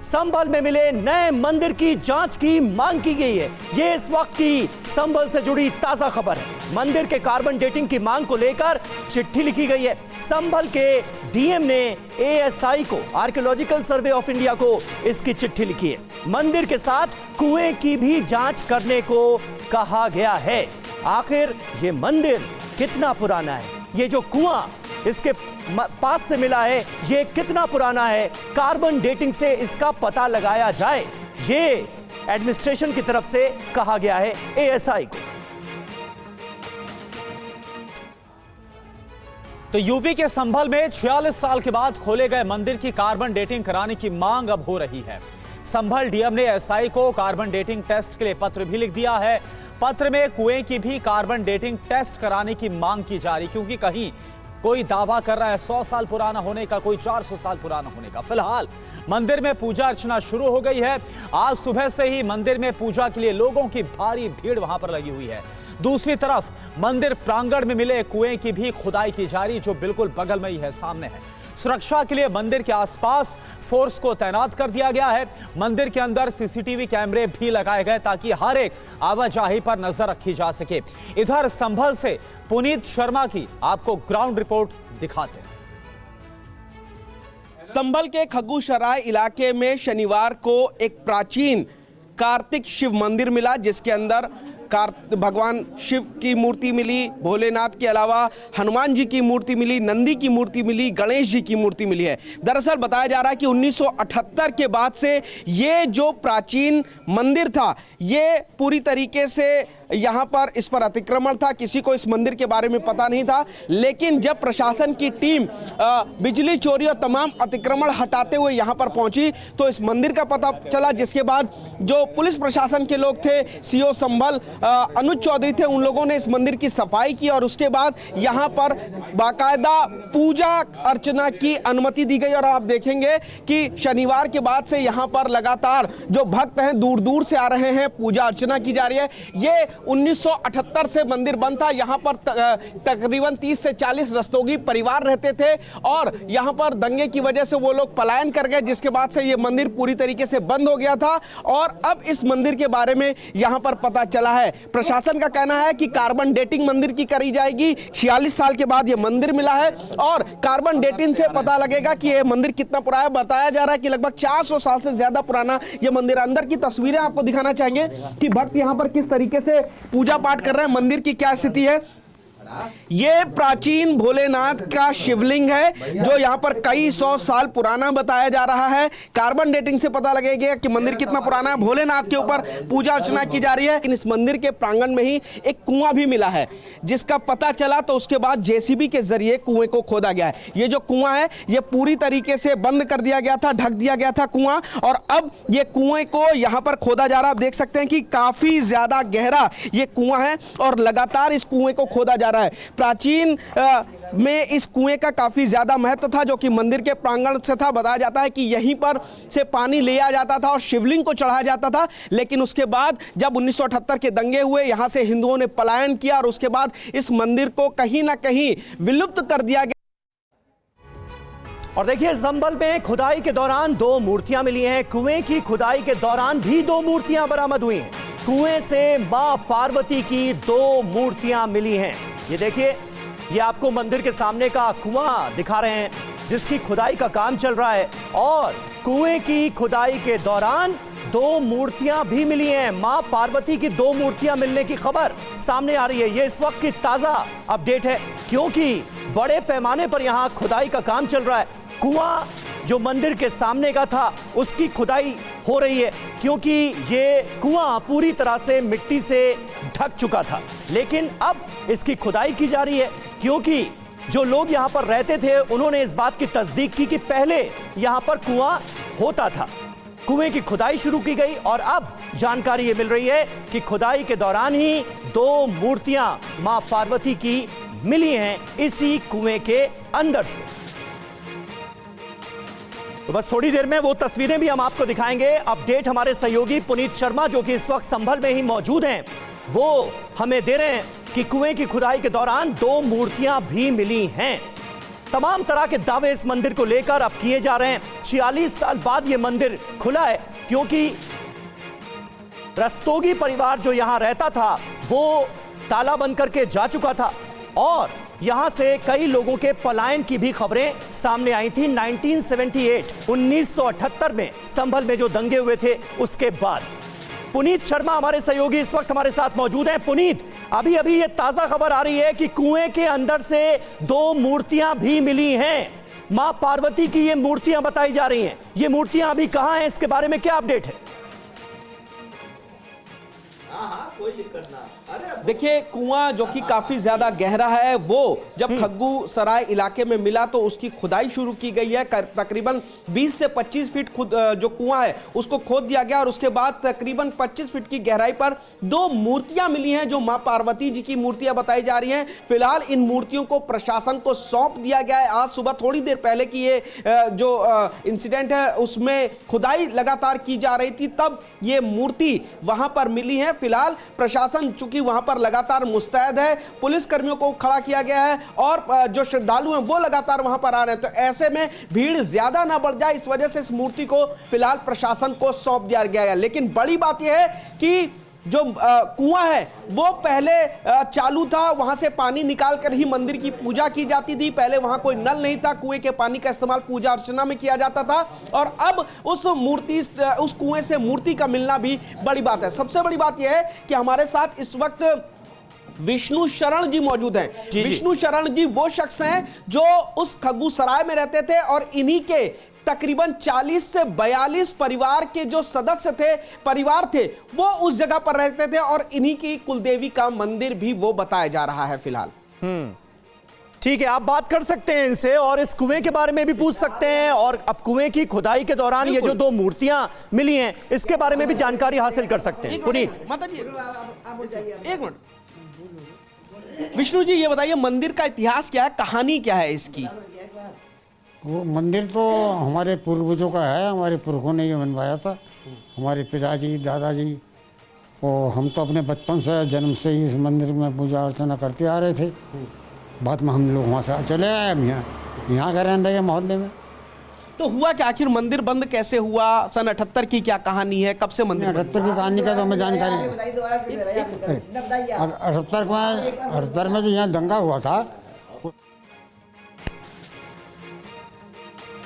संभल में मिले नए मंदिर की जांच की मांग की गई है। ये इस वक्त की संभल से जुड़ी ताजा खबर है। मंदिर के कार्बन डेटिंग की मांग को लेकर चिट्ठी लिखी गई है। संभल के डीएम ने एएसआई को, आर्कियोलॉजिकल सर्वे ऑफ इंडिया को इसकी चिट्ठी लिखी है। मंदिर के साथ कुएं की भी जांच करने को कहा गया है। आखिर ये मंदिर कितना पुराना है, ये जो कुआं इसके पास से मिला है ये कितना पुराना है, कार्बन डेटिंग से इसका पता लगाया जाए, ये एडमिनिस्ट्रेशन की तरफ से कहा गया है एएसआई को। तो यूपी के संभल में 46 साल के बाद खोले गए मंदिर की कार्बन डेटिंग कराने की मांग अब हो रही है। संभल डीएम ने एएसआई को कार्बन डेटिंग टेस्ट के लिए पत्र भी लिख दिया है। पत्र में कुएं की भी कार्बन डेटिंग टेस्ट कराने की मांग की जा रही, क्योंकि कहीं कोई दावा कर रहा है 100 साल पुराना होने का, कोई 400 साल पुराना होने का। फिलहाल मंदिर में पूजा अर्चना शुरू हो गई है। आज सुबह से ही मंदिर में पूजा के लिए लोगों की भारी भीड़ वहां पर लगी हुई है। दूसरी तरफ मंदिर प्रांगण में मिले कुएं की भी खुदाई की जा रही, जो बिल्कुल बगल में ही है, सामने है। सुरक्षा के लिए मंदिर के आसपास फोर्स को तैनात कर दिया गया है। मंदिर के अंदर सीसीटीवी कैमरे भी लगाए गए ताकि हर एक आवाजाही पर नजर रखी जा सके। इधर संभल से पुनीत शर्मा की आपको ग्राउंड रिपोर्ट दिखाते हैं। संभल के खग्गूसराय इलाके में शनिवार को एक प्राचीन कार्तिक शिव मंदिर मिला, जिसके अंदर भगवान शिव की मूर्ति मिली, भोलेनाथ के अलावा हनुमान जी की मूर्ति मिली, नंदी की मूर्ति मिली, गणेश जी की मूर्ति मिली है। दरअसल बताया जा रहा है कि 1978 के बाद से ये जो प्राचीन मंदिर था ये पूरी तरीके से यहाँ पर इस पर अतिक्रमण था, किसी को इस मंदिर के बारे में पता नहीं था। लेकिन जब प्रशासन की टीम बिजली चोरी और तमाम अतिक्रमण हटाते हुए यहाँ पर पहुंची तो इस मंदिर का पता चला, जिसके बाद जो पुलिस प्रशासन के लोग थे, सीओ संभल अनुज चौधरी थे, उन लोगों ने इस मंदिर की सफाई की और उसके बाद यहाँ पर बाकायदा पूजा अर्चना की अनुमति दी गई। और आप देखेंगे कि शनिवार के बाद से यहाँ पर लगातार जो भक्त हैं दूर दूर से आ रहे हैं, पूजा अर्चना की जा रही है। ये 1978 से मंदिर बंद था। यहाँ पर तकरीबन 30 से 40 रस्तोगी परिवार रहते थे और यहाँ पर दंगे की वजह से वो लोग पलायन कर गए, जिसके बाद से ये मंदिर पूरी तरीके से बंद हो गया था। और अब इस मंदिर के बारे में यहाँ पर पता चला है। प्रशासन का कहना है कि कार्बन डेटिंग मंदिर की करी जाएगी। 46 साल के बाद ये मंदिर मिला है और कार्बन डेटिंग से पता लगेगा कि ये मंदिर कितना पुराना है। बताया जा रहा है कि लगभग 400 साल से ज्यादा पुराना ये मंदिर। अंदर की तस्वीरें आपको दिखाना चाहेंगे कि भक्त यहाँ पर किस तरीके से पूजा पाठ कर रहे हैं, मंदिर की क्या स्थिति है। ये प्राचीन भोलेनाथ का शिवलिंग है जो यहाँ पर कई 100 साल पुराना बताया जा रहा है। कार्बन डेटिंग से पता लगेगा कि मंदिर कितना पुराना है। भोलेनाथ के ऊपर पूजा अर्चना की जा रही है। लेकिन इस मंदिर के प्रांगण में ही एक कुआं भी मिला है, जिसका पता चला तो उसके बाद जेसीबी के जरिए कुएं को खोदा गया है। ये जो कुआं है ये पूरी तरीके से बंद कर दिया गया था, ढक दिया गया था कुआं, और अब ये कुएं को यहाँ पर खोदा जा रहा है। आप देख सकते हैं कि काफी ज्यादा गहरा ये कुआं है और लगातार इस कुएं को खोदा जा रहा है। प्राचीन में इस कुएं का काफी ज्यादा महत्व था, जो कि मंदिर के प्रांगण से था। बताया जाता है कि यहीं पर से पानी लिया जाता था और शिवलिंग को चढ़ाया जाता था। लेकिन उसके बाद जब 1978 के दंगे हुए, यहां से हिंदुओं ने पलायन किया और उसके बाद इस मंदिर को कहीं ना कहीं विलुप्त कर दिया गया। और देखिए, संभल में खुदाई के दौरान 2 मूर्तियां मिली हैं। कुएं की खुदाई के दौरान भी 2 मूर्तियां बरामद हुई हैं। कुएं से मां पार्वती की 2 मूर्तियां मिली हैं। ये देखिए, ये आपको मंदिर के सामने का कुआं दिखा रहे हैं जिसकी खुदाई का काम चल रहा है। और कुएं की खुदाई के दौरान 2 मूर्तियां भी मिली हैं। मां पार्वती की 2 मूर्तियां मिलने की खबर सामने आ रही है। ये इस वक्त की ताजा अपडेट है, क्योंकि बड़े पैमाने पर यहां खुदाई का काम चल रहा है। कुआं जो मंदिर के सामने का था उसकी खुदाई हो रही है, क्योंकि ये कुआं पूरी तरह से मिट्टी से ढक चुका था। लेकिन अब इसकी खुदाई की जा रही है, क्योंकि जो लोग यहां पर रहते थे उन्होंने इस बात की तस्दीक की कि पहले यहां पर कुआं होता था। कुएं की खुदाई शुरू की गई और अब जानकारी ये मिल रही है कि खुदाई के दौरान ही 2 मूर्तियां मां पार्वती की मिली हैं इसी कुएं के अंदर से। तो बस थोड़ी देर में वो तस्वीरें भी हम आपको दिखाएंगे। अपडेट हमारे सहयोगी पुनीत शर्मा, जो कि इस वक्त संभल में ही मौजूद हैं, वो हमें दे रहे हैं कि कुएं की खुदाई के दौरान 2 मूर्तियां भी मिली हैं। तमाम तरह के दावे इस मंदिर को लेकर अब किए जा रहे हैं। 46 साल बाद यह मंदिर खुला है, क्योंकि रस्तोगी परिवार जो यहां रहता था वो ताला बंद करके जा चुका था और यहां से कई लोगों के पलायन की भी खबरें सामने आई थी। 1978 में संभल में जो दंगे हुए थे उसके बाद। पुनीत शर्मा हमारे सहयोगी इस वक्त हमारे साथ मौजूद हैं। पुनीत, अभी अभी ये ताजा खबर आ रही है कि कुएं के अंदर से 2 मूर्तियां भी मिली हैं। मां पार्वती की ये मूर्तियां बताई जा रही हैं। ये मूर्तियां अभी कहां हैं, इसके बारे में क्या अपडेट है? कोई दिक्कत ना। देखिए, कुआं जो कि काफी ज्यादा गहरा है, वो जब खग्गू सराय इलाके में मिला तो उसकी खुदाई शुरू की गई है। तकरीबन 20 से 25 फीट जो कुआं है उसको खोद दिया गया और उसके बाद तकरीबन 25 फीट की गहराई पर 2 मूर्तियां मिली हैं जो मां पार्वती जी की मूर्तियां बताई जा रही हैं। फिलहाल इन मूर्तियों को प्रशासन को सौंप दिया गया है। आज सुबह थोड़ी देर पहले की ये जो इंसिडेंट है उसमें खुदाई लगातार की जा रही थी, तब ये मूर्ति वहां पर मिली है। फिलहाल प्रशासन चूंकि वहां पर लगातार मुस्तैद है, पुलिस कर्मियों को खड़ा किया गया है और जो श्रद्धालु हैं वो लगातार वहां पर आ रहे हैं, तो ऐसे में भीड़ ज्यादा ना बढ़ जाए इस वजह से इस मूर्ति को फिलहाल प्रशासन को सौंप दिया गया है। लेकिन बड़ी बात यह है कि जो कुआं है वो पहले चालू था, वहां से पानी निकालकर ही मंदिर की पूजा की जाती थी। पहले वहां कोई नल नहीं था, कुएं के पानी का इस्तेमाल पूजा अर्चना में किया जाता था और अब उस कुएं से मूर्ति का मिलना भी बड़ी बात है। सबसे बड़ी बात यह है कि हमारे साथ इस वक्त विष्णु शरण जी मौजूद हैं। विष्णु शरण जी वो शख्स हैं जो उस खग्गू सराय में रहते थे और इन्हीं के तकरीबन 40 से 42 परिवार के जो सदस्य थे, परिवार थे, वो उस जगह पर रहते थे और इन्हीं की कुलदेवी का मंदिर भी वो बताया जा रहा है फिलहाल। ठीक है, आप बात कर सकते हैं इनसे और इस कुएं के बारे में भी पूछ सकते हैं और अब कुएं की खुदाई के दौरान ये जो 2 मूर्तियां मिली हैं इसके बारे में भी जानकारी हासिल कर सकते हैं। पुनीत, एक मिनट, विष्णु जी ये बताइए मंदिर का इतिहास क्या है, कहानी क्या है इसकी? वो मंदिर तो हमारे पूर्वजों का है, हमारे पुरखों ने ये बनवाया था, हमारे पिताजी दादाजी। और हम तो अपने बचपन से जन्म से ही इस मंदिर में पूजा अर्चना करते आ रहे थे। बाद में हम लोग वहाँ से चले आए, हम यहाँ का रहने लगे मोहल्ले में। तो हुआ क्या, आखिर मंदिर बंद कैसे हुआ? सन 78 की क्या कहानी है, कब से मंदिर? 78 की कहानी का तो हमें जानकारी। 78 में जो यहाँ दंगा हुआ था।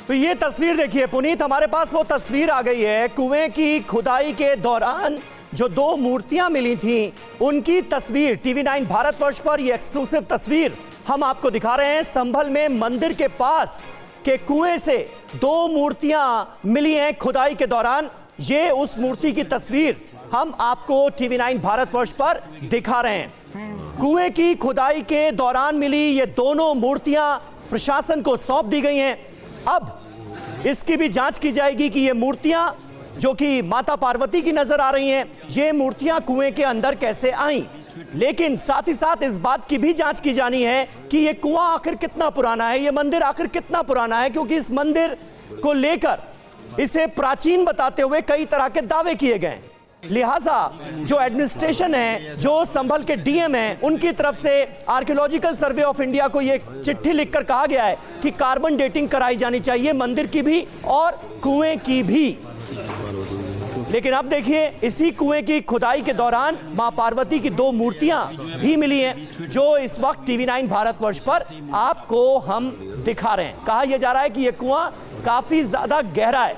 तो ये तस्वीर देखिए पुनीत, हमारे पास वो तस्वीर आ गई है। कुएं की खुदाई के दौरान जो 2 मूर्तियां मिली थीं उनकी तस्वीर TV9 भारतवर्ष पर ये एक्सक्लूसिव तस्वीर हम आपको दिखा रहे हैं। संभल में मंदिर के पास के कुएं से 2 मूर्तियां मिली हैं खुदाई के दौरान। ये उस मूर्ति की तस्वीर हम आपको TV9 भारतवर्ष पर दिखा रहे हैं। कुएं की खुदाई के दौरान मिली ये दोनों मूर्तियां प्रशासन को सौंप दी गई हैं। अब इसकी भी जांच की जाएगी कि ये मूर्तियां जो कि माता पार्वती की नजर आ रही हैं, ये मूर्तियां कुएं के अंदर कैसे आईं। लेकिन साथ ही साथ इस बात की भी जांच की जानी है कि ये कुआं आखिर कितना पुराना है, ये मंदिर आखिर कितना पुराना है, क्योंकि इस मंदिर को लेकर इसे प्राचीन बताते हुए कई तरह के दावे किए गए। लिहाजा जो एडमिनिस्ट्रेशन है, जो संभल के डीएम हैं, उनकी तरफ से आर्कियोलॉजिकल सर्वे ऑफ इंडिया को यह चिट्ठी लिखकर कहा गया है कि कार्बन डेटिंग कराई जानी चाहिए मंदिर की भी और कुएं की भी। लेकिन अब देखिए, इसी कुएं की खुदाई के दौरान मां पार्वती की 2 मूर्तियां भी मिली हैं जो इस वक्त TV9 भारतवर्ष पर आपको हम दिखा रहे हैं। कहा यह जा रहा है कि यह कुआं काफी ज्यादा गहरा है।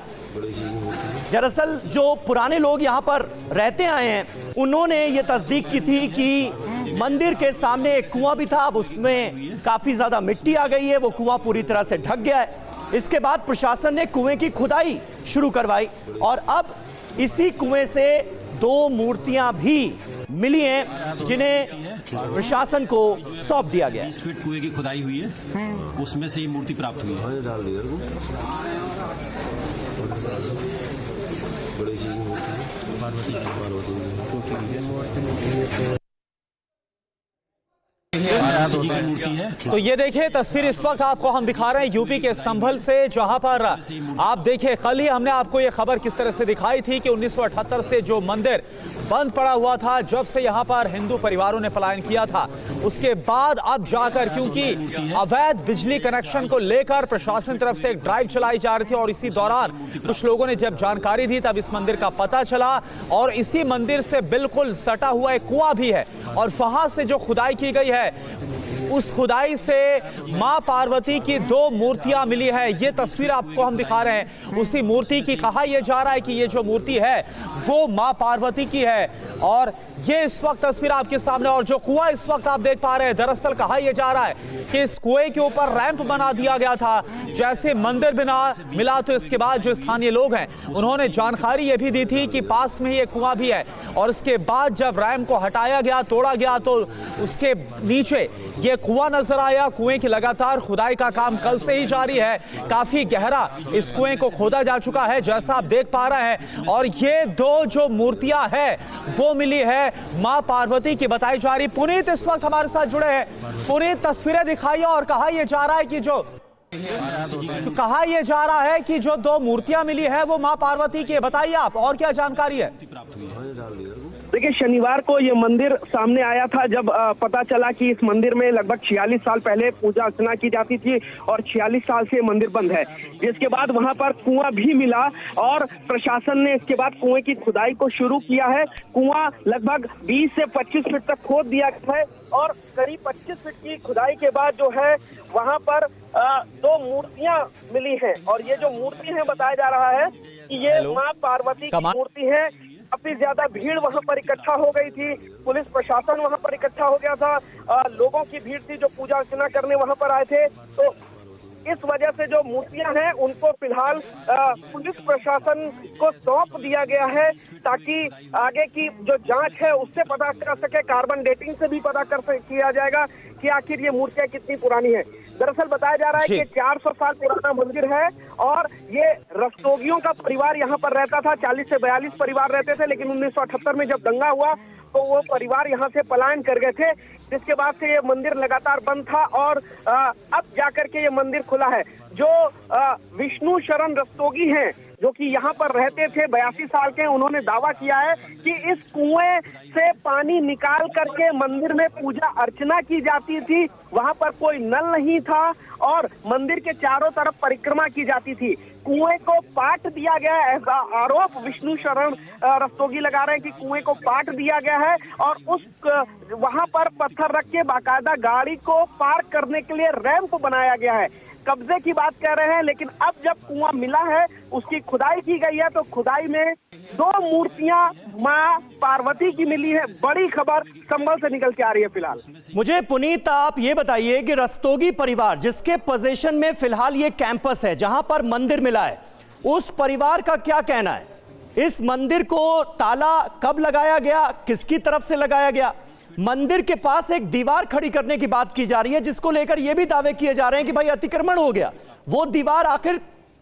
दरअसल जो पुराने लोग यहाँ पर रहते आए हैं उन्होंने ये तस्दीक की थी कि मंदिर के सामने एक कुआं भी था, अब उसमें काफी ज्यादा मिट्टी आ गई है, वो कुआं पूरी तरह से ढक गया है। इसके बाद प्रशासन ने कुएं की खुदाई शुरू करवाई और अब इसी कुएं से 2 मूर्तियां भी मिली हैं जिन्हें प्रशासन को सौंप दिया गया। 20 फीट कुएं की खुदाई हुई है, उसमें से ये मूर्ति प्राप्त हुई है। जी की मूर्ति है। तो ये देखिए तस्वीर इस वक्त आपको हम दिखा रहे हैं यूपी के संभल से, जहां पर आप देखिए कल ही हमने आपको ये खबर किस तरह से दिखाई थी कि 1978 से जो मंदिर बंद पड़ा हुआ था, जब से यहां पर हिंदू परिवारों ने पलायन किया था, उसके बाद अब जाकर क्योंकि अवैध बिजली कनेक्शन को लेकर प्रशासन तरफ से एक ड्राइव चलाई जा रही थी और इसी दौरान कुछ लोगों ने जब जानकारी दी तब इस मंदिर का पता चला और इसी मंदिर से बिल्कुल सटा हुआ एक कुआं भी है और वहां से जो खुदाई की गई है उस खुदाई से मां पार्वती की 2 मूर्तियां मिली है। ये तस्वीर आपको हम दिखा रहे हैं उसी मूर्ति की। कहा यह जा रहा है कि ये जो मूर्ति है वो मां पार्वती की है और ये इस वक्त तस्वीर आपके सामने और जो कुआं इस वक्त आप देख पा रहे हैं, दरअसल कहा यह जा रहा है कि इस कुएं के ऊपर रैंप बना दिया गया था। जैसे मंदिर बिना मिला तो इसके बाद जो स्थानीय लोग हैं उन्होंने जानकारी ये भी दी थी कि पास में ही एक कुआं भी है और इसके बाद जब रैंप को हटाया गया, तोड़ा गया तो उसके नीचे ये कुआं नजर आया। कुएं की लगातार खुदाई का काम कल से ही जारी है, काफी गहरा इस कुएं को खोदा जा चुका है जैसा आप देख पा रहे हैं और ये 2 जो मूर्तियां हैं वो मिली है मां पार्वती की बताई जा रही। पुनीत इस वक्त हमारे साथ जुड़े हैं। पुनीत तस्वीरें दिखाइए और कहा यह जा रहा है कि जो जो 2 मूर्तियां मिली है वो मां पार्वती की, बताइए आप और क्या जानकारी है। देखिए शनिवार को ये मंदिर सामने आया था जब पता चला कि इस मंदिर में लगभग 46 साल पहले पूजा अर्चना की जाती थी और 46 साल से मंदिर बंद है, जिसके बाद वहां पर कुआं भी मिला और प्रशासन ने इसके बाद कुएं की खुदाई को शुरू किया है। कुआं लगभग 20 से 25 फीट तक खोद दिया गया है और करीब 25 फीट की खुदाई के बाद जो है वहां पर 2 मूर्तियां मिली हैं और ये जो मूर्ति है बताया जा रहा है कि ये मां पार्वती की मूर्ति है। काफी ज्यादा भीड़ वहां पर इकट्ठा हो गई थी, पुलिस प्रशासन वहां पर इकट्ठा हो गया था, लोगों की भीड़ थी जो पूजा अर्चना करने वहां पर आए थे। तो इस वजह से जो मूर्तियां हैं उनको फिलहाल पुलिस प्रशासन को सौंप दिया गया है ताकि आगे की जो जांच है उससे पता कर सके, कार्बन डेटिंग से भी पता किया जाएगा कि आखिर ये मूर्तियां कितनी पुरानी है। दरअसल बताया जा रहा है कि 400 साल पुराना मंदिर है और ये रस्तोगियों का परिवार यहाँ पर रहता था। 40 से 42 परिवार रहते थे, लेकिन 1978 में जब दंगा हुआ तो वो परिवार यहाँ से पलायन कर गए थे, जिसके बाद से ये मंदिर लगातार बंद था और अब जाकर के ये मंदिर खुला है। जो विष्णु शरण रस्तोगी हैं जो कि यहाँ पर रहते थे, 82 साल के, उन्होंने दावा किया है कि इस कुएं से पानी निकाल करके मंदिर में पूजा अर्चना की जाती थी। वहां पर कोई नल नहीं था और मंदिर के चारों तरफ परिक्रमा की जाती थी। कुएं को पाट दिया गया है, ऐसा आरोप विष्णु शरण रस्तोगी लगा रहे हैं कि कुएं को पाट दिया गया है और उस वहां पर पत्थर रख के बाकायदा गाड़ी को पार करने के लिए रैंप बनाया गया है। कब्जे की बात कह रहे हैं, लेकिन अब जब कुआं मिला है उसकी खुदाई की गई है तो खुदाई में 2 मूर्तियां मां पार्वती की मिली है। बड़ी खबर संभल से निकल के आ रही है फिलहाल। मुझे पुनीत आप ये बताइए कि रस्तोगी परिवार जिसके पोजीशन में फिलहाल ये कैंपस है जहां पर मंदिर मिला है, उस परिवार का क्या कहना है? इस मंदिर को ताला कब लगाया गया, किसकी तरफ से लगाया गया? मंदिर के पास एक दीवार खड़ी करने की बात की जा रही है जिसको लेकर यह भी दावे किए जा रहे हैं कि भाई अतिक्रमण हो गया। वो दीवार आखिर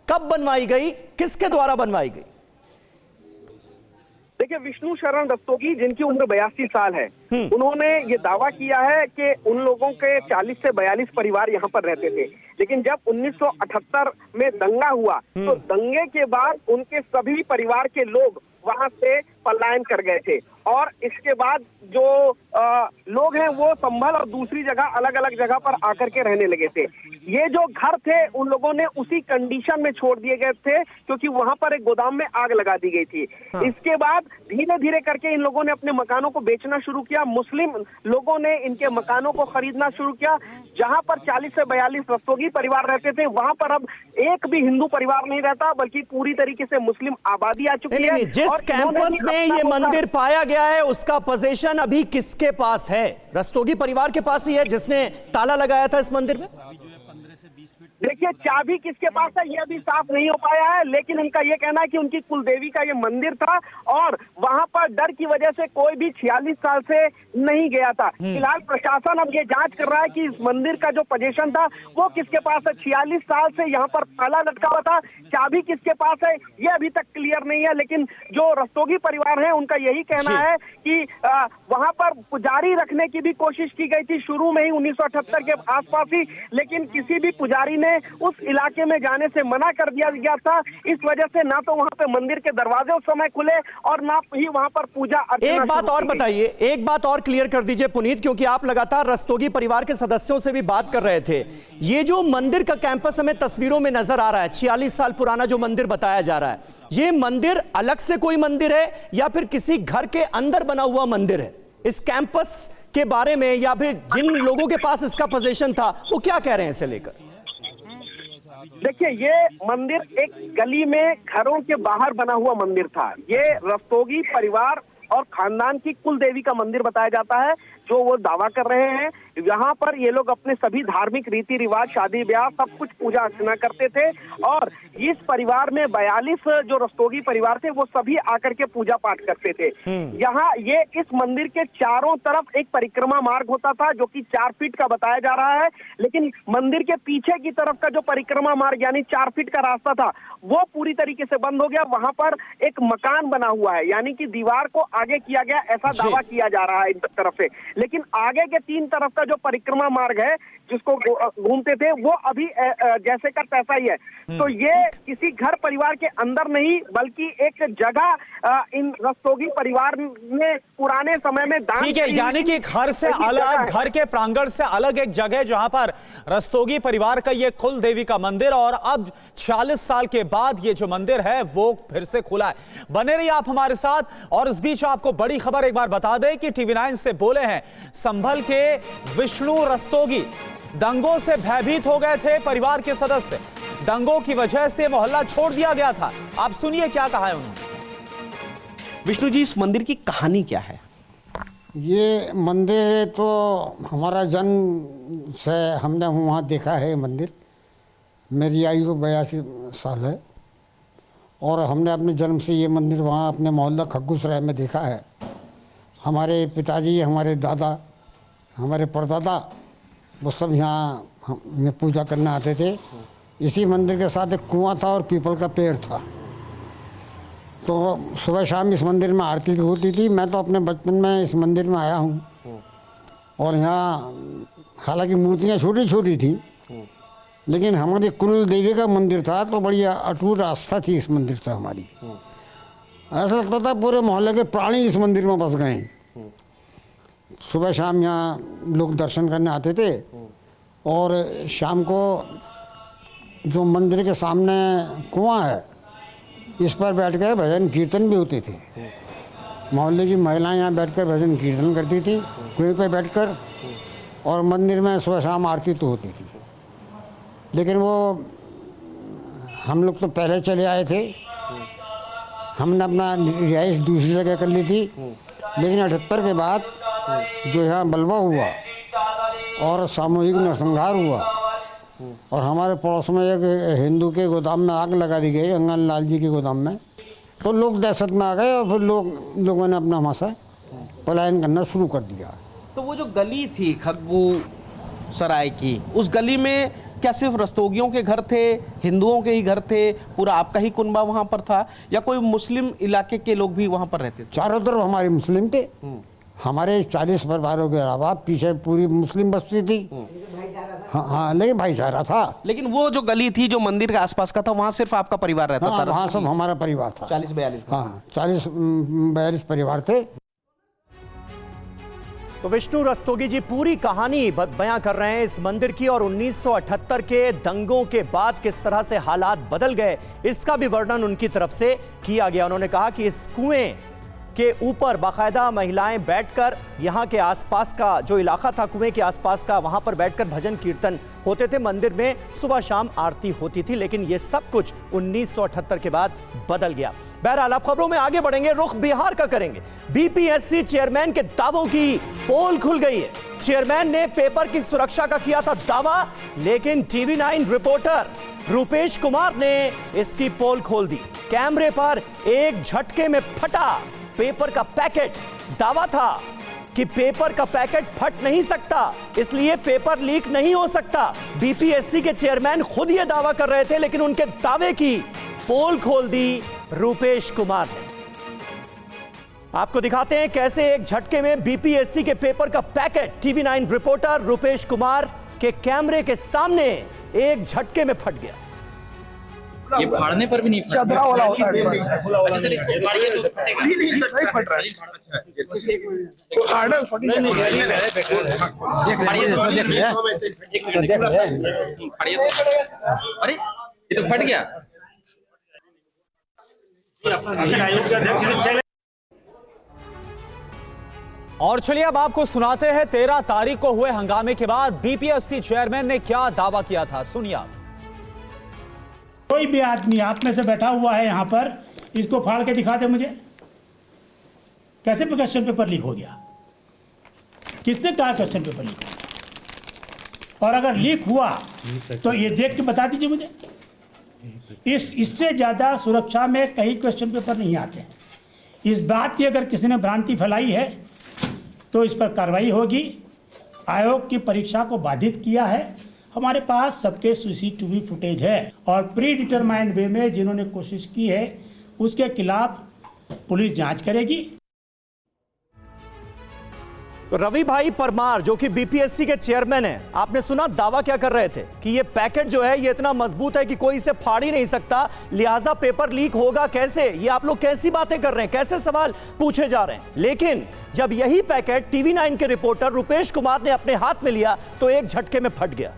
कब बनवाई गई, किसके द्वारा बनवाई गई? देखिए विष्णु शरण रस्तोगी जिनकी उम्र 82 साल है, उन्होंने ये दावा किया है कि उन लोगों के 40 से 42 परिवार यहाँ पर रहते थे, लेकिन जब 1978 में दंगा हुआ तो दंगे के बाद उनके सभी परिवार के लोग वहां से पलायन कर गए थे और इसके बाद जो लोग हैं वो संभल और दूसरी जगह अलग अलग जगह पर आकर के रहने लगे थे। ये जो घर थे उन लोगों ने उसी कंडीशन में छोड़ दिए गए थे क्योंकि वहां पर एक गोदाम में आग लगा दी गई थी। इसके बाद धीरे धीरे करके इन लोगों ने अपने मकानों को बेचना शुरू किया, मुस्लिम लोगों ने इनके मकानों को खरीदना शुरू किया। जहां पर 40 से 42 रस्तोगी परिवार रहते थे वहां पर अब एक भी हिंदू परिवार नहीं रहता, बल्कि पूरी तरीके से मुस्लिम आबादी आ चुकी है। जिस कैंपस में ये मंदिर पाया गया है उसका पोजीशन अभी किसके पास है? रस्तोगी परिवार के पास ही है जिसने ताला लगाया था इस मंदिर में? 15 से 20 फीट देखिए, चाबी किसके पास है यह भी साफ नहीं हो पाया है, लेकिन उनका ये कहना है कि उनकी कुलदेवी का ये मंदिर था और वहां पर डर की वजह से कोई भी 46 साल से नहीं गया था। फिलहाल प्रशासन अब ये जांच कर रहा है कि इस मंदिर का जो पोजीशन था वो किसके पास है। 46 साल से यहाँ पर ताला लटका हुआ था, चाबी किसके पास है ये अभी तक क्लियर नहीं है। लेकिन जो रस्तोगी परिवार है उनका यही कहना है कि वहां पर पुजारी रखने की भी कोशिश की गई थी शुरू में ही 1978 के आसपास ही, लेकिन किसी भी पुजारी ने उस इलाके में जाने से मना कर दिया गया था। इस वजह से ना तो वहां पे मंदिर के दरवाजे उस समय खुले और ना ही वहां पर पूजा अर्चना। एक बात और बताइए, एक बात और क्लियर कर दीजिए पुनीत, क्योंकि आप लगातार रस्तोगी परिवार के सदस्यों से भी बात कर रहे थे। ये जो मंदिर का कैंपस हमें तस्वीरों में नजर आ रहा है, 46 साल पुराना जो मंदिर बताया जा रहा है, ये मंदिर अलग से कोई मंदिर है या फिर किसी घर के अंदर बना हुआ मंदिर है? इस कैंपस के बारे में या फिर जिन लोगों के पास इसका पोजीशन था वो क्या कह रहे हैं इसे लेकर? देखिए, ये मंदिर एक गली में घरों के बाहर बना हुआ मंदिर था। ये रस्तोगी परिवार और खानदान की कुल देवी का मंदिर बताया जाता है, जो वो दावा कर रहे हैं। यहाँ पर ये लोग अपने सभी धार्मिक रीति रिवाज, शादी ब्याह, सब कुछ पूजा अर्चना करते थे और इस परिवार में 42 जो रस्तोगी परिवार थे वो सभी आकर के पूजा पाठ करते थे। यहाँ ये इस मंदिर के चारों तरफ एक परिक्रमा मार्ग होता था जो कि 4 फीट का बताया जा रहा है, लेकिन मंदिर के पीछे की तरफ का जो परिक्रमा मार्ग यानी 4 फीट का रास्ता था वो पूरी तरीके से बंद हो गया। वहां पर एक मकान बना हुआ है, यानी कि दीवार को आगे किया गया, ऐसा दावा किया जा रहा है इन तरफ से। लेकिन आगे के 3 तरफ का जो परिक्रमा मार्ग है जिसको घूमते थे वो अभी जैसे का तैसा ही है। तो ये किसी घर परिवार के अंदर नहीं बल्कि एक जगह इन रस्तोगी परिवार ने पुराने समय में दान। ठीक है, यानी कि घर से अलग, घर के प्रांगण से अलग एक जगह जहां पर रस्तोगी परिवार का ये कुल देवी का मंदिर, और अब 46 साल के बाद ये जो मंदिर है वो फिर से खुला है। बने रहिए आप हमारे साथ। और इस बीच आपको बड़ी खबर एक बार बता दें कि TV9 से बोले हैं संभल के विष्णु रस्तोगी। दंगों से भयभीत हो गए थे परिवार के सदस्य, दंगों की वजह से मोहल्ला छोड़ दिया गया था। आप सुनिए क्या कहा है उन्होंने। विष्णु जी, इस मंदिर की कहानी क्या है? ये मंदिर तो हमारा जन्म से हमने वहाँ देखा है। मंदिर मेरी आयु 82 साल है और हमने अपने जन्म से ये मंदिर वहाँ अपने मोहल्ला खग्गूसराय में देखा है। हमारे पिताजी, हमारे दादा, हमारे परदादा वो सब यहाँ में पूजा करने आते थे। इसी मंदिर के साथ एक कुआं था और पीपल का पेड़ था, तो सुबह शाम इस मंदिर में आरती होती थी। मैं तो अपने बचपन में इस मंदिर में आया हूँ और यहाँ हालांकि मूर्तियाँ छोटी छोटी थी, लेकिन हमारी कुल देवी का मंदिर था तो बड़ी अटूट आस्था थी इस मंदिर से हमारी। ऐसा लगता था पूरे मोहल्ले के प्राणी इस मंदिर में बस गए। सुबह शाम यहाँ लोग दर्शन करने आते थे और शाम को जो मंदिर के सामने कुआं है इस पर बैठ कर भजन कीर्तन भी होते थे। मोहल्ले की महिलाएं यहाँ बैठकर भजन कीर्तन करती थी कुएं पर बैठकर, और मंदिर में सुबह शाम आरती तो होती थी। लेकिन वो हम लोग तो पहले चले आए थे, हमने अपना रिहाइश दूसरी जगह कर ली थी। लेकिन 78 के बाद जो यहाँ बलवा हुआ और सामूहिक नरसंहार हुआ और हमारे पड़ोस में एक हिंदू के गोदाम में आग लगा दी गई, अंगन लाल जी के गोदाम में, तो लोग दहशत में आ गए और फिर लोगों ने अपना वहाँ से पलायन करना शुरू कर दिया। तो वो जो गली थी खग्गू सराय की, उस गली में क्या सिर्फ रस्तोगियों के घर थे, हिंदुओं के ही घर थे, पूरा आपका ही कुनबा वहाँ पर था, या कोई मुस्लिम इलाके के लोग भी वहाँ पर रहते थे? चारों तरफ हमारे मुस्लिम थे। हमारे 40 परिवारों के अलावा पीछे पूरी मुस्लिम बस्ती थी। हाँ, लेकिन भाईचारा था। लेकिन वो जो गली थी जो मंदिर के आसपास का था, वहाँ सिर्फ आपका परिवार रहता था? वहाँ सब हमारा परिवार था। 40-42? हाँ, 40-42 परिवार थे। तो विष्णु रस्तोगी जी पूरी कहानी बयां कर रहे हैं इस मंदिर की, और 1978 के दंगों के बाद किस तरह से हालात बदल गए इसका भी वर्णन उनकी तरफ से किया गया। उन्होंने कहा कि इस कुएं के ऊपर बाकायदा महिलाएं बैठकर यहाँ के आसपास का जो इलाका था कुएं के आसपास का, वहां पर बैठकर भजन कीर्तन होते थे। मंदिर में सुबह शाम आरती होती थी, लेकिन ये सब कुछ 1978 के बाद बदल गया। बहरहाल आप खबरों में आगे बढ़ेंगे, रुख बिहार का करेंगे। बीपीएससी चेयरमैन के दावों की पोल खुल गई है। चेयरमैन ने पेपर की सुरक्षा का किया था दावा, लेकिन टीवी9 रिपोर्टर रूपेश कुमार ने इसकी पोल खोल दी। कैमरे पर एक झटके में फटा पेपर का पैकेट। दावा था कि पेपर का पैकेट फट नहीं सकता, इसलिए पेपर लीक नहीं हो सकता। बीपीएससी के चेयरमैन खुद यह दावा कर रहे थे, लेकिन उनके दावे की पोल खोल दी रूपेश कुमार ने। आपको दिखाते हैं कैसे एक झटके में बीपीएससी के पेपर का packet TV9 reporter Rupesh Kumar के कैमरे के सामने एक झटके में फट गया। ये फाड़ने पर भी नहीं चदरा वाला होता है। अच्छा सर, इसको फाड़िए तो फटेगा। नहीं सही फट रहा है। तो हार्डर फाड़िए तो फाड़िए तो, अरे ये तो फट गया। और चलिए अब आपको सुनाते हैं 13 तारीख को हुए हंगामे के बाद बीपीएससी चेयरमैन ने क्या दावा किया था, सुनिए आप। कोई भी आदमी आप में से बैठा हुआ है यहाँ पर, इसको फाड़ के दिखा दे मुझे, कैसे क्वेश्चन पेपर लीक हो गया? किसने कहा क्वेश्चन पेपर लीक हुआ? और अगर लीक हुआ तो ये देख के बता दीजिए मुझे। इससे ज़्यादा सुरक्षा में कई क्वेश्चन पेपर नहीं आते हैं। इस बात की अगर किसी ने भ्रांति फैलाई है तो इस पर कार्रवाई होगी। आयोग की परीक्षा को बाधित किया है। हमारे पास सबके सीसीटीवी फुटेज है और प्री डिटरमाइंड वे में जिन्होंने कोशिश की है उसके खिलाफ पुलिस जांच करेगी। तो रवि भाई परमार जो कि बीपीएससी के चेयरमैन हैं, आपने सुना दावा क्या कर रहे थे कि ये पैकेट जो है ये इतना मजबूत है कि कोई इसे फाड़ ही नहीं सकता, लिहाजा पेपर लीक होगा कैसे? ये आप लोग कैसी बातें कर रहे हैं, कैसे सवाल पूछे जा रहे हैं? लेकिन जब यही पैकेट टीवी9 के रिपोर्टर रूपेश कुमार ने अपने हाथ में लिया तो एक झटके में फट गया।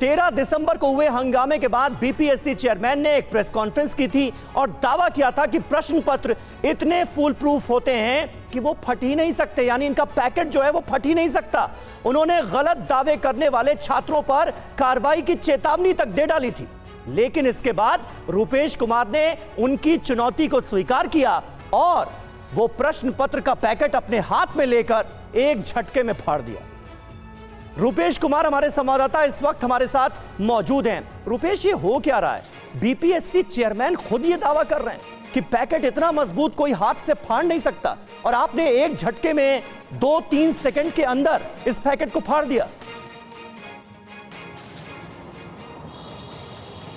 13 दिसंबर को हुए हंगामे के बाद बीपीएससी चेयरमैन ने एक प्रेस कॉन्फ्रेंस की थी और दावा किया था कि प्रश्न पत्र इतने फुल प्रूफ होते हैं कि वो फट ही नहीं सकते, यानी इनका पैकेट जो है वो फट ही नहीं सकता। उन्होंने गलत दावे करने वाले छात्रों पर कार्रवाई की चेतावनी तक दे डाली थी, लेकिन इसके बाद रूपेश कुमार ने उनकी चुनौती को स्वीकार किया और वो प्रश्न पत्र का पैकेट अपने हाथ में लेकर एक झटके में फाड़ दिया। रूपेश कुमार हमारे संवाददाता इस वक्त हमारे साथ मौजूद हैं। रूपेश, ये हो क्या रहा है? बीपीएससी चेयरमैन खुद ये दावा कर रहे हैं कि पैकेट इतना मजबूत कोई हाथ से फाड़ नहीं सकता और आपने एक झटके में 2-3 सेकंड के अंदर इस पैकेट को फाड़ दिया।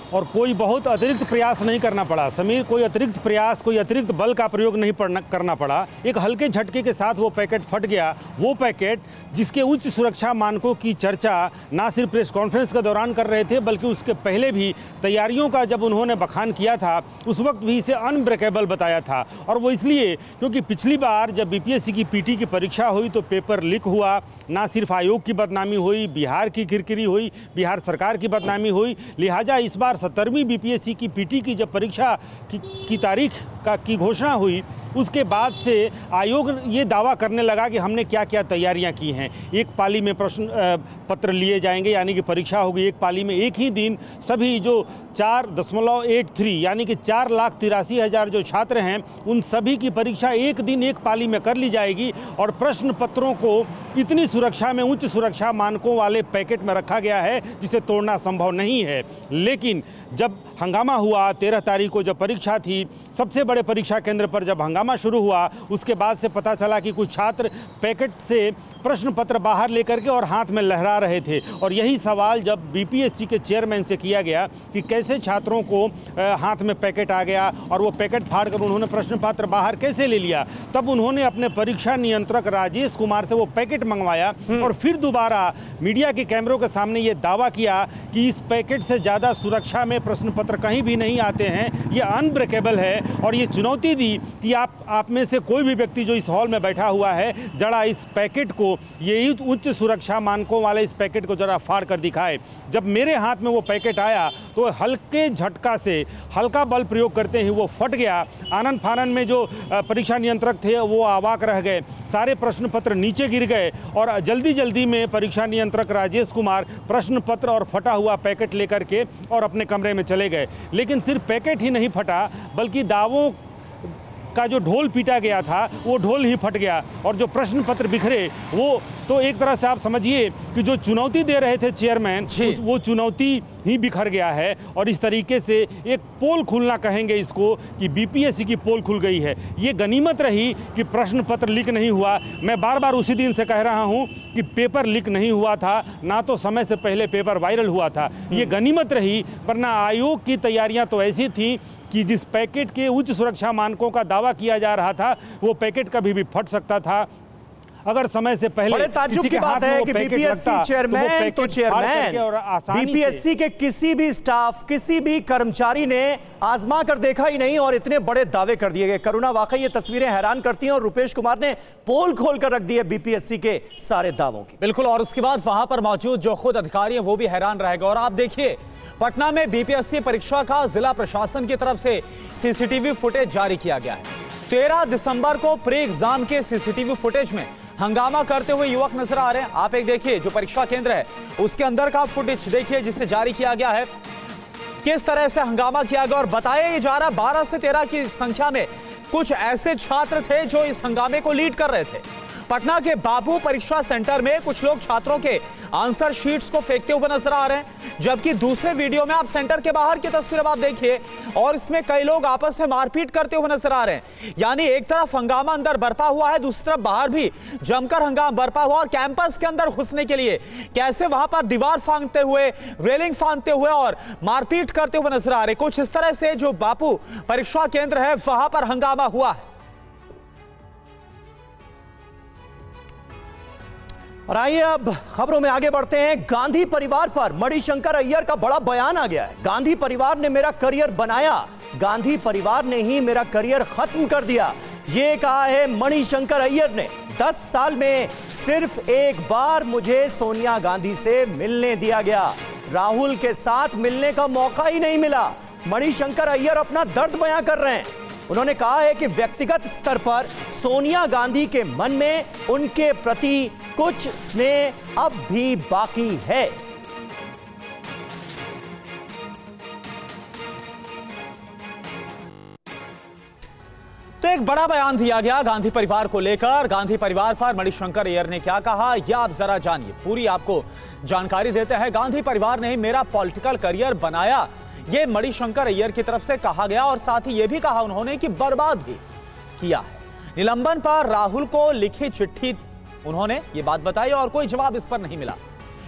और कोई बहुत अतिरिक्त प्रयास नहीं करना पड़ा समीर, कोई अतिरिक्त प्रयास, कोई अतिरिक्त बल का प्रयोग नहीं करना पड़ा। एक हल्के झटके के साथ वो पैकेट फट गया। वो पैकेट जिसके उच्च सुरक्षा मानकों की चर्चा ना सिर्फ प्रेस कॉन्फ्रेंस के दौरान कर रहे थे बल्कि उसके पहले भी तैयारियों का जब उन्होंने बखान किया था उस वक्त भी इसे अनब्रेकेबल बताया था। और वो इसलिए क्योंकि पिछली बार जब बीपीएससी की पीटी की परीक्षा हुई तो पेपर लीक हुआ। ना सिर्फ आयोग की बदनामी हुई, बिहार की किरकिरी हुई, बिहार सरकार की बदनामी हुई। लिहाजा इस बार 17वीं बीपीएससी की पीटी की जब परीक्षा की तारीख की घोषणा हुई उसके बाद से आयोग ये दावा करने लगा कि हमने क्या क्या तैयारियां की हैं। एक पाली में प्रश्न पत्र लिए जाएंगे, यानी कि परीक्षा होगी एक पाली में, एक ही दिन सभी जो 4.83 यानी कि 4,83,000 जो छात्र हैं उन सभी की परीक्षा एक दिन एक पाली में कर ली जाएगी। और प्रश्न पत्रों को इतनी सुरक्षा में, उच्च सुरक्षा मानकों वाले पैकेट में रखा गया है जिसे तोड़ना संभव नहीं है। लेकिन जब हंगामा हुआ 13 तारीख को जब परीक्षा थी, सबसे बड़े परीक्षा केंद्र पर जब हंगामा शुरू हुआ उसके बाद से पता चला कि कुछ छात्र पैकेट से प्रश्न पत्र बाहर लेकर के और हाथ में लहरा रहे थे। और यही सवाल जब बीपीएससी के चेयरमैन से किया गया कि कैसे छात्रों को हाथ में पैकेट आ गया और वो पैकेट फाड़कर उन्होंने प्रश्न पत्र बाहर कैसे ले लिया, तब उन्होंने अपने परीक्षा नियंत्रक राजेश कुमार से वो पैकेट मंगवाया और फिर दोबारा मीडिया के कैमरों के सामने ये दावा किया कि इस पैकेट से ज़्यादा सुरक्षा में प्रश्न पत्र कहीं भी नहीं आते हैं, ये अनब्रेकेबल है। और ये चुनौती दी कि आप में से कोई भी व्यक्ति जो इस हॉल में बैठा हुआ है जरा इस पैकेट को, ये उच्च सुरक्षा मानकों वाले इस पैकेट को जरा फाड़ कर दिखाए। जब मेरे हाथ में वो पैकेट आया तो हल्के झटका से, हल्का बल प्रयोग करते ही वो फट गया। आनन फानन में जो परीक्षा नियंत्रक थे वो अवाक रह गए, सारे प्रश्न पत्र नीचे गिर गए और जल्दी जल्दी में परीक्षा नियंत्रक राजेश कुमार प्रश्न पत्र और फटा हुआ पैकेट लेकर के और अपने कमरे में चले गए। लेकिन सिर्फ पैकेट ही नहीं फटा बल्कि दावों का जो ढोल पीटा गया था वो ढोल ही फट गया और जो प्रश्न पत्र बिखरे वो तो एक तरह से आप समझिए कि जो चुनौती दे रहे थे चेयरमैन वो चुनौती ही बिखर गया है। और इस तरीके से एक पोल खुलना कहेंगे इसको कि बीपीएससी की पोल खुल गई है। ये गनीमत रही कि प्रश्न पत्र लीक नहीं हुआ। मैं बार बार उसी दिन से कह रहा हूं कि पेपर लीक नहीं हुआ था, ना तो समय से पहले पेपर वायरल हुआ था। ये गनीमत रही, वरना आयोग की तैयारियां तो ऐसी थी कि जिस पैकेट के उच्च सुरक्षा मानकों का दावा किया जा रहा था वो पैकेट कभी भी फट सकता था। अगर समय से पहले बड़े ताज्जुब की बात है कि बीपीएससी चेयरमैन तो चेयरमैन, बीपीएससी के किसी भी स्टाफ, किसी भी कर्मचारी ने आजमा कर देखा ही नहीं और इतने बड़े दावे कर दिए गए। करुणा, वाकई ये तस्वीरें हैरान करती हैं और रुपेश कुमार ने पोल खोल कर रख दी है बीपीएससी के सारे दावों की। बिल्कुल, और उसके बाद वहां पर मौजूद जो खुद अधिकारी हैं वो भी हैरान रहेगा। और आप देखिए, पटना में बीपीएससी परीक्षा का जिला प्रशासन की तरफ से सीसीटीवी फुटेज जारी किया गया है। 13 दिसंबर को प्री एग्जाम के सीसीटीवी फुटेज में हंगामा करते हुए युवक नजर आ रहे हैं। आप एक देखिए, जो परीक्षा केंद्र है उसके अंदर का फुटेज देखिए जिसे जारी किया गया है, किस तरह से हंगामा किया गया। और बताया जा रहा 12 से 13 की संख्या में कुछ ऐसे छात्र थे जो इस हंगामे को लीड कर रहे थे। पटना के बाबू परीक्षा सेंटर में कुछ लोग छात्रों के आंसर शीट्स को फेंकते हुए नजर आ रहे हैं, जबकि दूसरे वीडियो में आप सेंटर के बाहर की तस्वीर आप देखिए और इसमें कई लोग आपस में मारपीट करते हुए नजर आ रहे हैं। यानी एक तरफ हंगामा अंदर बरपा हुआ है, दूसरी तरफ बाहर भी जमकर हंगामा बरपा हुआ। और कैंपस के अंदर घुसने के लिए कैसे वहां पर दीवार फांदते हुए, रेलिंग फांदते हुए और मारपीट करते हुए नजर आ रहे। कुछ इस तरह से जो बापू परीक्षा केंद्र है वहां पर हंगामा हुआ है। और आइए अब खबरों में आगे बढ़ते हैं। गांधी परिवार पर मणिशंकर अय्यर का बड़ा बयान आ गया है। गांधी परिवार ने मेरा करियर बनाया, गांधी परिवार ने ही मेरा करियर खत्म कर दिया, ये कहा है मणिशंकर अय्यर ने। 10 साल में सिर्फ एक बार मुझे सोनिया गांधी से मिलने दिया गया, राहुल के साथ मिलने का मौका ही नहीं मिला। मणिशंकर अय्यर अपना दर्द बयां कर रहे हैं। उन्होंने कहा है कि व्यक्तिगत स्तर पर सोनिया गांधी के मन में उनके प्रति कुछ स्नेह अब भी बाकी है। तो एक बड़ा बयान दिया गया गांधी परिवार को लेकर। गांधी परिवार पर मणिशंकर अय्यर ने क्या कहा यह आप जरा जानिए, पूरी आपको जानकारी देते हैं। गांधी परिवार ने मेरा पॉलिटिकल करियर बनाया, यह मणिशंकर अय्यर की तरफ से कहा गया। और साथ ही यह भी कहा उन्होंने कि बर्बाद भी किया है। निलंबन पर राहुल को लिखी चिट्ठी उन्होंने ये बात बताई और कोई जवाब इस पर नहीं मिला।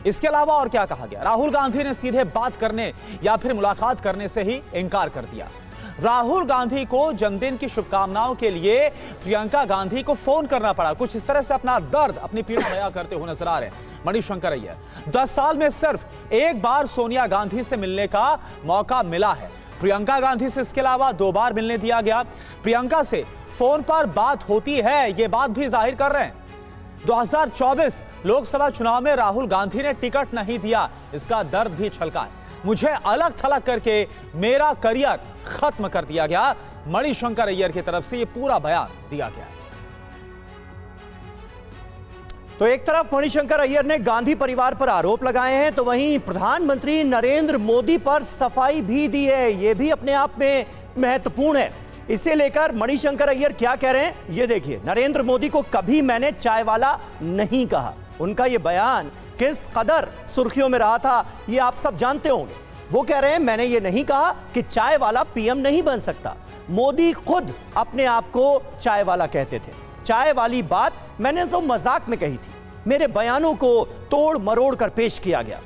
इसके अलावा और क्या कहा गया? राहुल गांधी ने सीधे बात करने या फिर मुलाकात करने से ही इनकार कर दिया। राहुल गांधी को जन्मदिन की शुभकामनाओं के लिए प्रियंका गांधी को फोन करना पड़ा। कुछ इस तरह से अपना दर्द, अपनी पीड़ा बयां करते हुए नजर आ रहे हैं मणिशंकर अय्यर। 10 साल में सिर्फ एक बार सोनिया गांधी से मिलने का मौका मिला है। प्रियंका गांधी से इसके अलावा 2 बार मिलने दिया गया। प्रियंका से फोन पर बात होती है, ये बात भी जाहिर कर रहे हैं। 2024 लोकसभा चुनाव में राहुल गांधी ने टिकट नहीं दिया, इसका दर्द भी छलका है। मुझे अलग थलग करके मेरा करियर खत्म कर दिया गया। मणिशंकर अय्यर की तरफ से यह पूरा बयान दिया गया। तो एक तरफ मणिशंकर अय्यर ने गांधी परिवार पर आरोप लगाए हैं, तो वहीं प्रधानमंत्री नरेंद्र मोदी पर सफाई भी दी है। यह भी अपने आप में महत्वपूर्ण है। इसे लेकर मणिशंकर अय्यर क्या कह रहे हैं ये देखिए। नरेंद्र मोदी को कभी मैंने चाय वाला नहीं कहा। उनका यह बयान किस कदर सुर्खियों में रहा था ये आप सब जानते होंगे। वो कह रहे हैं मैंने ये नहीं कहा कि चाय वाला पीएम नहीं बन सकता। मोदी खुद अपने आप को चाय वाला कहते थे। चाय वाली बात मैंने तो मजाक में कही थी, मेरे बयानों को तोड़ मरोड़ कर पेश किया गया।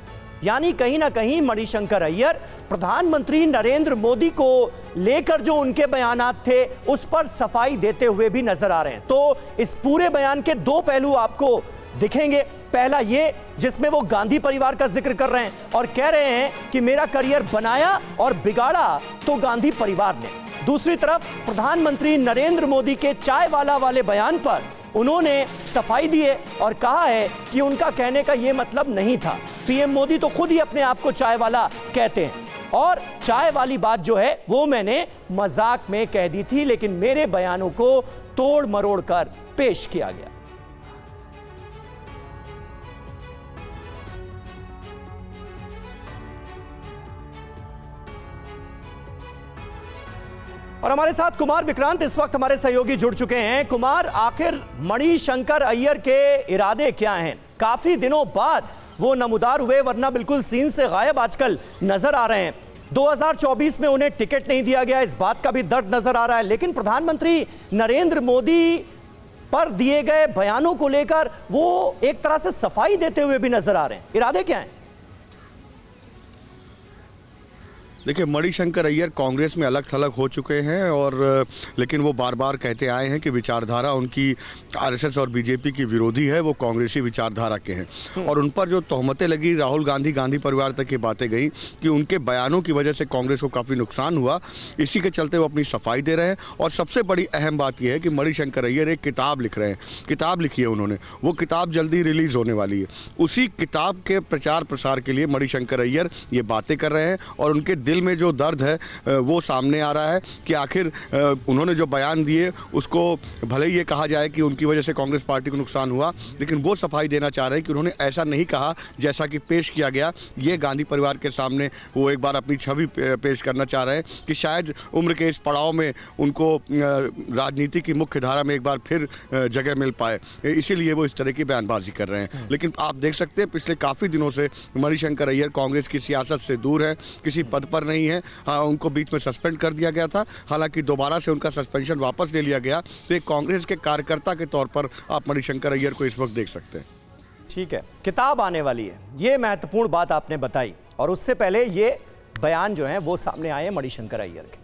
यानी कहीं ना कहीं मणिशंकर अय्यर प्रधानमंत्री नरेंद्र मोदी को लेकर जो उनके बयानात थे उस पर सफाई देते हुए भी नजर आ रहे हैं। तो इस पूरे बयान के 2 पहलू आपको दिखेंगे। पहला ये जिसमें वो गांधी परिवार का जिक्र कर रहे हैं और कह रहे हैं कि मेरा करियर बनाया और बिगाड़ा तो गांधी परिवार ने। दूसरी तरफ प्रधानमंत्री नरेंद्र मोदी के चाय वाला वाले बयान पर उन्होंने सफाई दी है और कहा है कि उनका कहने का यह मतलब नहीं था। पीएम मोदी तो खुद ही अपने आप को चाय वाला कहते हैं और चाय वाली बात जो है वो मैंने मजाक में कह दी थी, लेकिन मेरे बयानों को तोड़ मरोड़ कर पेश किया गया। और हमारे साथ कुमार विक्रांत इस वक्त हमारे सहयोगी जुड़ चुके हैं। कुमार, आखिर मणिशंकर अय्यर के इरादे क्या हैं? काफी दिनों बाद वो नमूदार हुए, वरना बिल्कुल सीन से गायब आजकल नजर आ रहे हैं। 2024 में उन्हें टिकट नहीं दिया गया, इस बात का भी दर्द नजर आ रहा है, लेकिन प्रधानमंत्री नरेंद्र मोदी पर दिए गए बयानों को लेकर वो एक तरह से सफाई देते हुए भी नजर आ रहे हैं। इरादे क्या हैं? देखिए, मणिशंकर अय्यर कांग्रेस में अलग थलग हो चुके हैं और लेकिन वो बार बार कहते आए हैं कि विचारधारा उनकी आरएसएस और बीजेपी की विरोधी है, वो कांग्रेसी विचारधारा के हैं। और उन पर जो तोहमतें लगी, राहुल गांधी परिवार तक की बातें गई कि उनके बयानों की वजह से कांग्रेस को काफ़ी नुकसान हुआ, इसी के चलते वो अपनी सफाई दे रहे हैं। और सबसे बड़ी अहम बात यह है कि मणिशंकर अय्यर एक किताब लिख रहे हैं, किताब लिखी है उन्होंने, वो किताब जल्दी रिलीज़ होने वाली है। उसी किताब के प्रचार प्रसार के लिए मणिशंकर अय्यर ये बातें कर रहे हैं और उनके दिल में जो दर्द है वो सामने आ रहा है कि आखिर उन्होंने जो बयान दिए उसको भले ही ये कहा जाए कि उनकी वजह से कांग्रेस पार्टी को नुकसान हुआ, लेकिन वो सफाई देना चाह रहे हैं कि उन्होंने ऐसा नहीं कहा जैसा कि पेश किया गया। ये गांधी परिवार के सामने वो एक बार अपनी छवि पेश करना चाह रहे हैं कि शायद उम्र के इस पड़ाव में उनको राजनीति की मुख्य धारा में एक बार फिर जगह मिल पाए, इसीलिए वो इस तरह की बयानबाजी कर रहे हैं। लेकिन आप देख सकते हैं पिछले काफ़ी दिनों से मणिशंकर अय्यर कांग्रेस की सियासत से दूर है, किसी पद पर नहीं है। हाँ, उनको बीच में सस्पेंड कर दिया गया था, हालांकि दोबारा से उनका सस्पेंशन वापस ले लिया गया। तो एक कांग्रेस के कार्यकर्ता के तौर पर आप मणिशंकर अय्यर को इस वक्त देख सकते हैं। ठीक है, किताब आने वाली है, ये महत्वपूर्ण बात आपने बताई, और उससे पहले ये बयान जो है वो सामने आए मणिशंकर अय्यर के।